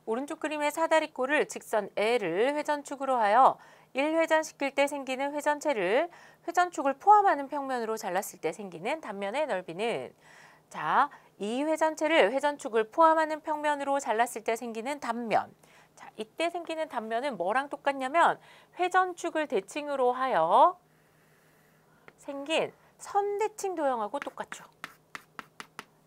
오른쪽 그림의 사다리꼴을 직선 L을 회전축으로 하여 1회전시킬 때 생기는 회전체를 회전축을 포함하는 평면으로 잘랐을 때 생기는 단면의 넓이는, 자, 이 회전체를 회전축을 포함하는 평면으로 잘랐을 때 생기는 단면. 자, 이때 생기는 단면은 뭐랑 똑같냐면 회전축을 대칭으로 하여 생긴 선대칭 도형하고 똑같죠.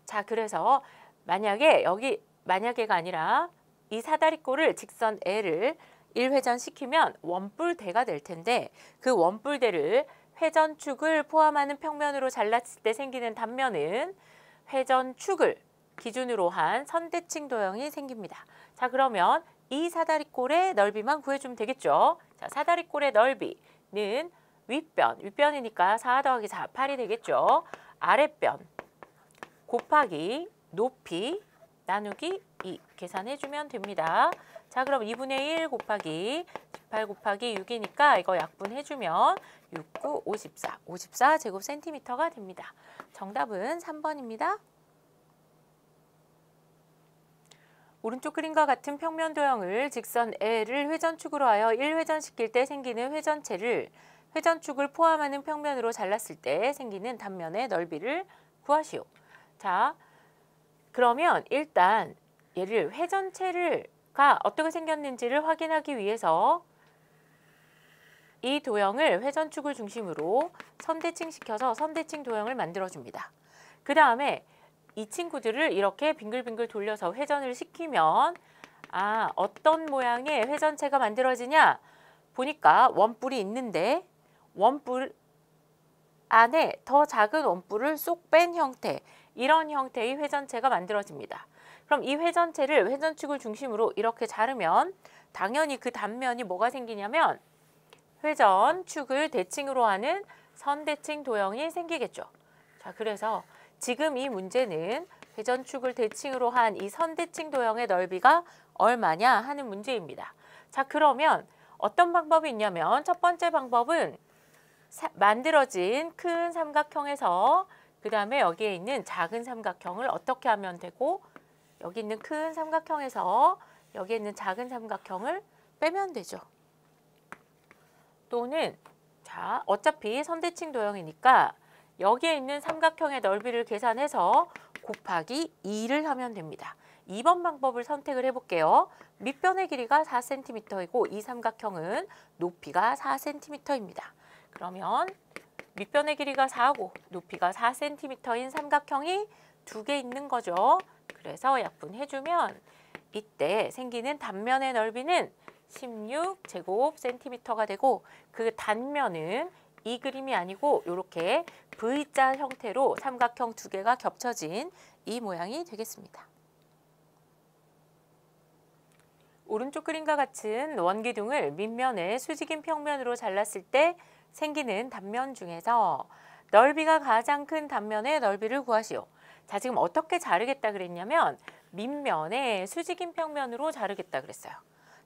자, 그래서 만약에가 아니라 이 사다리꼴을 직선 L을 1회전시키면 원뿔대가 될 텐데, 그 원뿔대를 회전축을 포함하는 평면으로 잘랐을 때 생기는 단면은 회전축을 기준으로 한 선대칭 도형이 생깁니다. 자, 그러면 이 사다리꼴의 넓이만 구해주면 되겠죠. 자, 사다리꼴의 넓이는 윗변이니까 4 더하기 4, 8이 되겠죠. 아랫변 곱하기 높이 나누기 2 계산해주면 됩니다. 자, 그럼 2분의 1 곱하기 18 곱하기 6이니까 이거 약분해주면 6, 9, 54 제곱센티미터가 됩니다. 정답은 3번입니다. 오른쪽 그림과 같은 평면 도형을 직선 L을 회전축으로 하여 1회전시킬 때 생기는 회전체를 회전축을 포함하는 평면으로 잘랐을 때 생기는 단면의 넓이를 구하시오. 자, 그러면 일단 얘를 회전체가 어떻게 생겼는지를 확인하기 위해서 이 도형을 회전축을 중심으로 선대칭시켜서 선대칭 도형을 만들어줍니다. 그 다음에 이 친구들을 이렇게 빙글빙글 돌려서 회전을 시키면 어떤 모양의 회전체가 만들어지냐 보니까 원뿔이 있는데 원뿔 안에 더 작은 원뿔을 쏙 뺀 형태, 이런 형태의 회전체가 만들어집니다. 그럼 이 회전체를 회전축을 중심으로 이렇게 자르면 당연히 그 단면이 뭐가 생기냐면 회전축을 대칭으로 하는 선대칭 도형이 생기겠죠. 자, 그래서 지금 이 문제는 회전축을 대칭으로 한 이 선대칭 도형의 넓이가 얼마냐 하는 문제입니다. 자, 그러면 어떤 방법이 있냐면 첫 번째 방법은 만들어진 큰 삼각형에서 그 다음에 여기에 있는 작은 삼각형을 어떻게 하면 되고, 여기 있는 큰 삼각형에서 여기에 있는 작은 삼각형을 빼면 되죠. 또는 자, 어차피 선대칭 도형이니까 여기에 있는 삼각형의 넓이를 계산해서 곱하기 2를 하면 됩니다. 2번 방법을 선택을 해볼게요. 밑변의 길이가 4cm이고 이 삼각형은 높이가 4cm입니다. 그러면 밑변의 길이가 4고 높이가 4cm인 삼각형이 두 개 있는 거죠. 그래서 약분해주면 이때 생기는 단면의 넓이는 16제곱센티미터가 되고, 그 단면은 이 그림이 아니고 이렇게 V자 형태로 삼각형 두 개가 겹쳐진 이 모양이 되겠습니다. 오른쪽 그림과 같은 원기둥을 밑면의 수직인 평면으로 잘랐을 때 생기는 단면 중에서 넓이가 가장 큰 단면의 넓이를 구하시오. 자, 지금 어떻게 자르겠다 그랬냐면 밑면의 수직인 평면으로 자르겠다 그랬어요.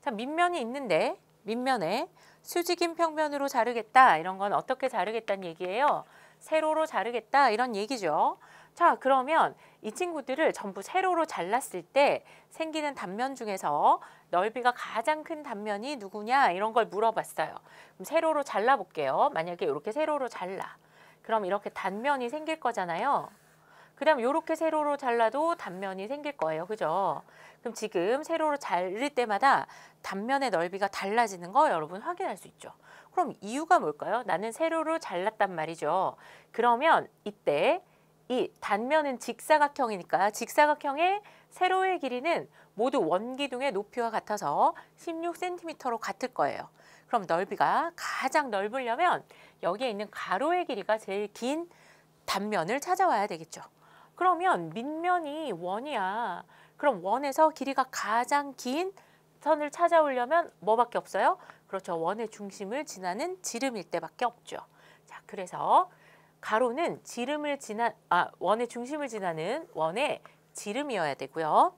자, 밑면이 있는데 밑면에 수직인 평면으로 자르겠다, 이런 건 어떻게 자르겠다는 얘기예요. 세로로 자르겠다, 이런 얘기죠. 자, 그러면 이 친구들을 전부 세로로 잘랐을 때 생기는 단면 중에서 넓이가 가장 큰 단면이 누구냐, 이런 걸 물어봤어요. 그럼 세로로 잘라볼게요. 만약에 이렇게 세로로 잘라. 그럼 이렇게 단면이 생길 거잖아요. 그 다음 이렇게 세로로 잘라도 단면이 생길 거예요. 그죠? 그럼 지금 세로로 자를 때마다 단면의 넓이가 달라지는 거 여러분 확인할 수 있죠. 그럼 이유가 뭘까요? 나는 세로로 잘랐단 말이죠. 그러면 이때 이 단면은 직사각형이니까 직사각형의 세로의 길이는 모두 원기둥의 높이와 같아서 16cm로 같을 거예요. 그럼 넓이가 가장 넓으려면 여기에 있는 가로의 길이가 제일 긴 단면을 찾아와야 되겠죠. 그러면 밑면이 원이야. 그럼 원에서 길이가 가장 긴 선을 찾아오려면 뭐밖에 없어요? 그렇죠. 원의 중심을 지나는 지름일 때밖에 없죠. 자, 그래서 가로는 원의 중심을 지나는 원의 지름이어야 되고요.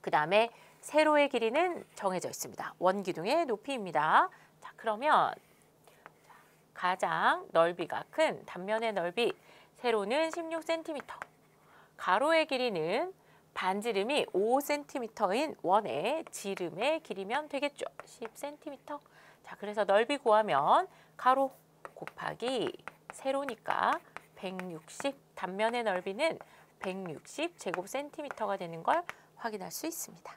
그 다음에 세로의 길이는 정해져 있습니다. 원기둥의 높이입니다. 자, 그러면 가장 넓이가 큰 단면의 넓이, 세로는 16cm, 가로의 길이는 반지름이 5cm인 원의 지름의 길이면 되겠죠. 10cm. 자, 그래서 넓이 구하면 가로 곱하기 세로니까 160, 단면의 넓이는 160 제곱센티미터가 되는 걸 확인할 수 있습니다.